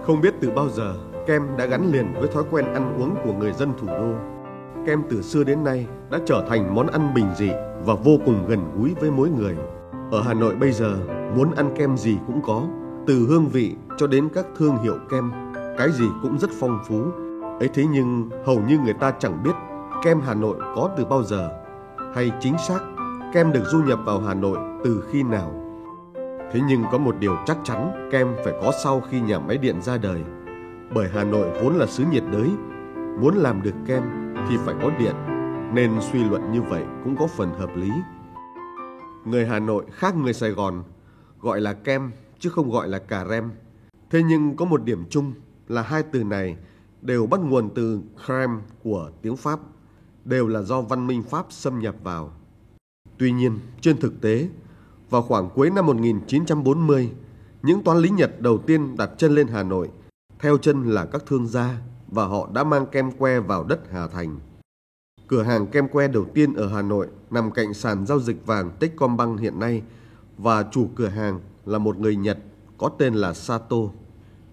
Không biết từ bao giờ, kem đã gắn liền với thói quen ăn uống của người dân thủ đô. Kem từ xưa đến nay đã trở thành món ăn bình dị và vô cùng gần gũi với mỗi người. Ở Hà Nội bây giờ, muốn ăn kem gì cũng có, từ hương vị cho đến các thương hiệu kem, cái gì cũng rất phong phú. Ấy thế nhưng hầu như người ta chẳng biết kem Hà Nội có từ bao giờ, hay chính xác kem được du nhập vào Hà Nội từ khi nào. Thế nhưng có một điều chắc chắn, kem phải có sau khi nhà máy điện ra đời. Bởi Hà Nội vốn là xứ nhiệt đới, muốn làm được kem thì phải có điện, nên suy luận như vậy cũng có phần hợp lý. Người Hà Nội khác người Sài Gòn, gọi là kem chứ không gọi là cà rem. Thế nhưng có một điểm chung là hai từ này đều bắt nguồn từ crème của tiếng Pháp, đều là do văn minh Pháp xâm nhập vào. Tuy nhiên, trên thực tế, vào khoảng cuối năm 1940, những toán lý Nhật đầu tiên đặt chân lên Hà Nội, theo chân là các thương gia, và họ đã mang kem que vào đất Hà Thành. Cửa hàng kem que đầu tiên ở Hà Nội nằm cạnh sàn giao dịch vàng Techcombank hiện nay, và chủ cửa hàng là một người Nhật có tên là Sato.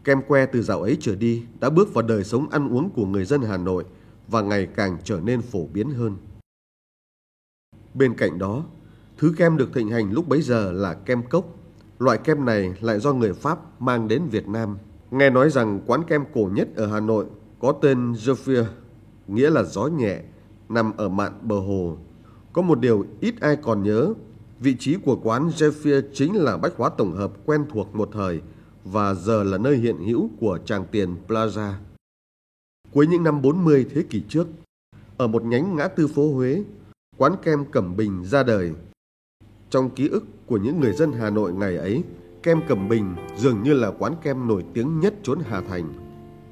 Kem que từ dạo ấy trở đi đã bước vào đời sống ăn uống của người dân Hà Nội và ngày càng trở nên phổ biến hơn. Bên cạnh đó, thứ kem được thịnh hành lúc bấy giờ là kem cốc. Loại kem này lại do người Pháp mang đến Việt Nam. Nghe nói rằng quán kem cổ nhất ở Hà Nội có tên Zephyr, nghĩa là gió nhẹ, nằm ở mạn bờ hồ. Có một điều ít ai còn nhớ, vị trí của quán Zephyr chính là bách hóa tổng hợp quen thuộc một thời và giờ là nơi hiện hữu của Tràng Tiền Plaza. Cuối những năm 40 thế kỷ trước, ở một nhánh ngã tư phố Huế, quán kem Cẩm Bình ra đời. Trong ký ức của những người dân Hà Nội ngày ấy, kem Cẩm Bình dường như là quán kem nổi tiếng nhất chốn Hà Thành.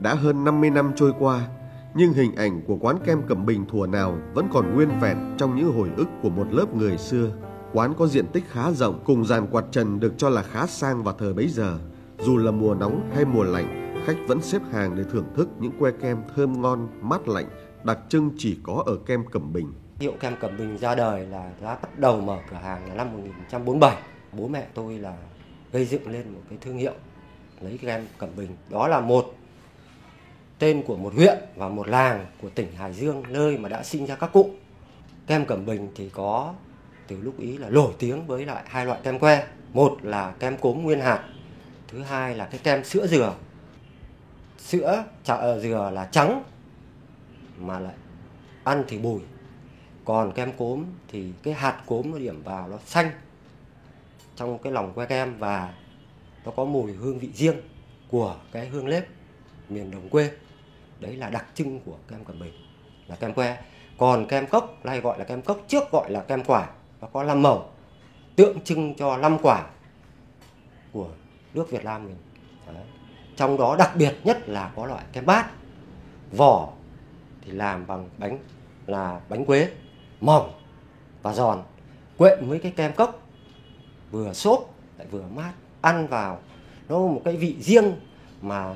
Đã hơn 50 năm trôi qua, nhưng hình ảnh của quán kem Cẩm Bình thuở nào vẫn còn nguyên vẹn trong những hồi ức của một lớp người xưa. Quán có diện tích khá rộng, cùng dàn quạt trần được cho là khá sang vào thời bấy giờ. Dù là mùa nóng hay mùa lạnh, khách vẫn xếp hàng để thưởng thức những que kem thơm ngon, mát lạnh, đặc trưng chỉ có ở kem Cẩm Bình. Hiệu kem Cẩm Bình ra đời là đã bắt đầu mở cửa hàng là năm 1947. Bố mẹ tôi là gây dựng lên một cái thương hiệu lấy kem Cẩm Bình. Đó là một tên của một huyện và một làng của tỉnh Hải Dương, nơi mà đã sinh ra các cụ. Kem Cẩm Bình thì có từ lúc ý là nổi tiếng với lại hai loại kem que. Một là kem cốm nguyên hạt, thứ hai là cái kem sữa dừa. Sữa dừa là trắng mà lại ăn thì bùi. Còn kem cốm thì cái hạt cốm nó điểm vào nó xanh trong cái lòng que kem và nó có mùi hương vị riêng của cái hương nếp miền đồng quê. Đấy là đặc trưng của kem Cẩm Bình là kem que. Còn kem cốc nay gọi là kem cốc, trước gọi là kem quả. Nó có 5 màu tượng trưng cho 5 quả của nước Việt Nam mình. Đấy. Trong đó đặc biệt nhất là có loại kem bát. Vỏ thì làm bằng bánh quế mỏng và giòn, quện với cái kem cốc, vừa xốp lại vừa mát, ăn vào nó một cái vị riêng mà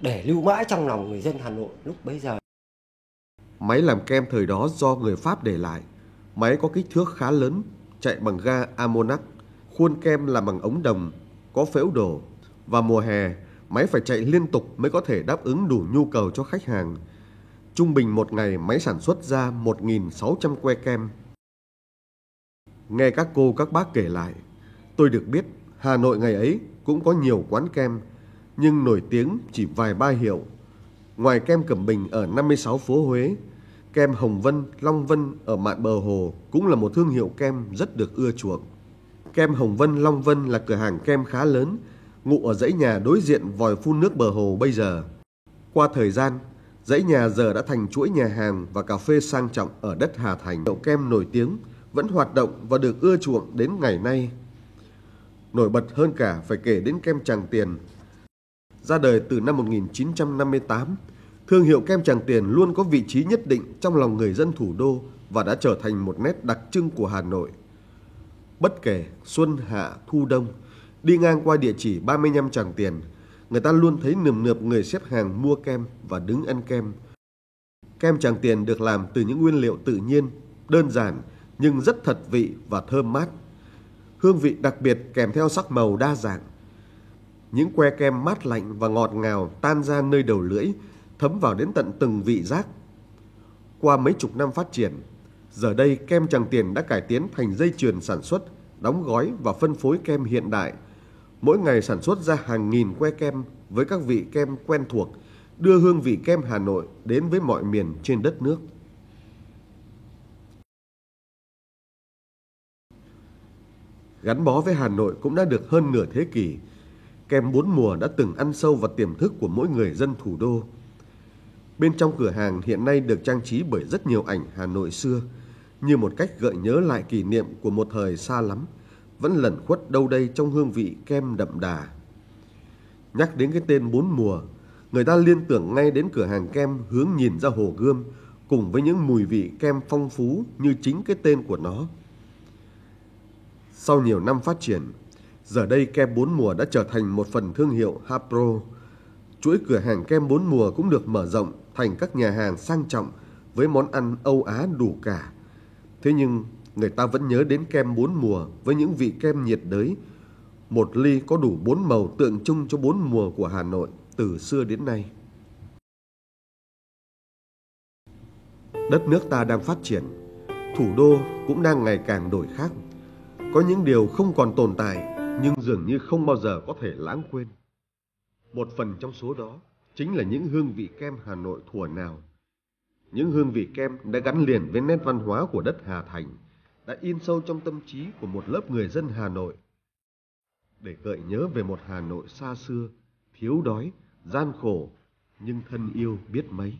để lưu mãi trong lòng người dân Hà Nội lúc bấy giờ. Máy làm kem thời đó do người Pháp để lại. Máy có kích thước khá lớn, chạy bằng ga Amonac, khuôn kem làm bằng ống đồng, có phễu đổ. Và mùa hè, máy phải chạy liên tục mới có thể đáp ứng đủ nhu cầu cho khách hàng. Trung bình một ngày máy sản xuất ra 1.600 que kem. Nghe các cô các bác kể lại, tôi được biết Hà Nội ngày ấy cũng có nhiều quán kem, nhưng nổi tiếng chỉ vài ba hiệu. Ngoài kem Cẩm Bình ở 56 phố Huế, kem Hồng Vân, Long Vân ở mạn bờ hồ cũng là một thương hiệu kem rất được ưa chuộng. Kem Hồng Vân, Long Vân là cửa hàng kem khá lớn, ngụ ở dãy nhà đối diện vòi phun nước bờ hồ bây giờ. Qua thời gian, dãy nhà giờ đã thành chuỗi nhà hàng và cà phê sang trọng ở đất Hà Thành. Hiệu kem nổi tiếng vẫn hoạt động và được ưa chuộng đến ngày nay. Nổi bật hơn cả phải kể đến kem Tràng Tiền. Ra đời từ năm 1958, thương hiệu kem Tràng Tiền luôn có vị trí nhất định trong lòng người dân thủ đô và đã trở thành một nét đặc trưng của Hà Nội. Bất kể xuân hạ thu đông, đi ngang qua địa chỉ 35 Tràng Tiền, người ta luôn thấy nườm nượp người xếp hàng mua kem và đứng ăn kem. Kem Tràng Tiền được làm từ những nguyên liệu tự nhiên, đơn giản nhưng rất thật vị và thơm mát. Hương vị đặc biệt kèm theo sắc màu đa dạng. Những que kem mát lạnh và ngọt ngào tan ra nơi đầu lưỡi, thấm vào đến tận từng vị giác. Qua mấy chục năm phát triển, giờ đây kem Tràng Tiền đã cải tiến thành dây chuyền sản xuất, đóng gói và phân phối kem hiện đại. Mỗi ngày sản xuất ra hàng nghìn que kem với các vị kem quen thuộc, đưa hương vị kem Hà Nội đến với mọi miền trên đất nước. Gắn bó với Hà Nội cũng đã được hơn nửa thế kỷ, kem bốn mùa đã từng ăn sâu vào tiềm thức của mỗi người dân thủ đô. Bên trong cửa hàng hiện nay được trang trí bởi rất nhiều ảnh Hà Nội xưa, như một cách gợi nhớ lại kỷ niệm của một thời xa lắm, vẫn lẩn khuất đâu đây trong hương vị kem đậm đà. Nhắc đến cái tên bốn mùa, người ta liên tưởng ngay đến cửa hàng kem hướng nhìn ra Hồ Gươm, cùng với những mùi vị kem phong phú như chính cái tên của nó. Sau nhiều năm phát triển, giờ đây kem bốn mùa đã trở thành một phần thương hiệu Hapro. Chuỗi cửa hàng kem bốn mùa cũng được mở rộng thành các nhà hàng sang trọng với món ăn Âu Á đủ cả. Thế nhưng người ta vẫn nhớ đến kem bốn mùa với những vị kem nhiệt đới. Một ly có đủ 4 màu tượng trưng cho 4 mùa của Hà Nội từ xưa đến nay. Đất nước ta đang phát triển, thủ đô cũng đang ngày càng đổi khác. Có những điều không còn tồn tại nhưng dường như không bao giờ có thể lãng quên. Một phần trong số đó chính là những hương vị kem Hà Nội thuở nào. Những hương vị kem đã gắn liền với nét văn hóa của đất Hà Thành, đã in sâu trong tâm trí của một lớp người dân Hà Nội, để gợi nhớ về một Hà Nội xa xưa, thiếu đói, gian khổ, nhưng thân yêu biết mấy.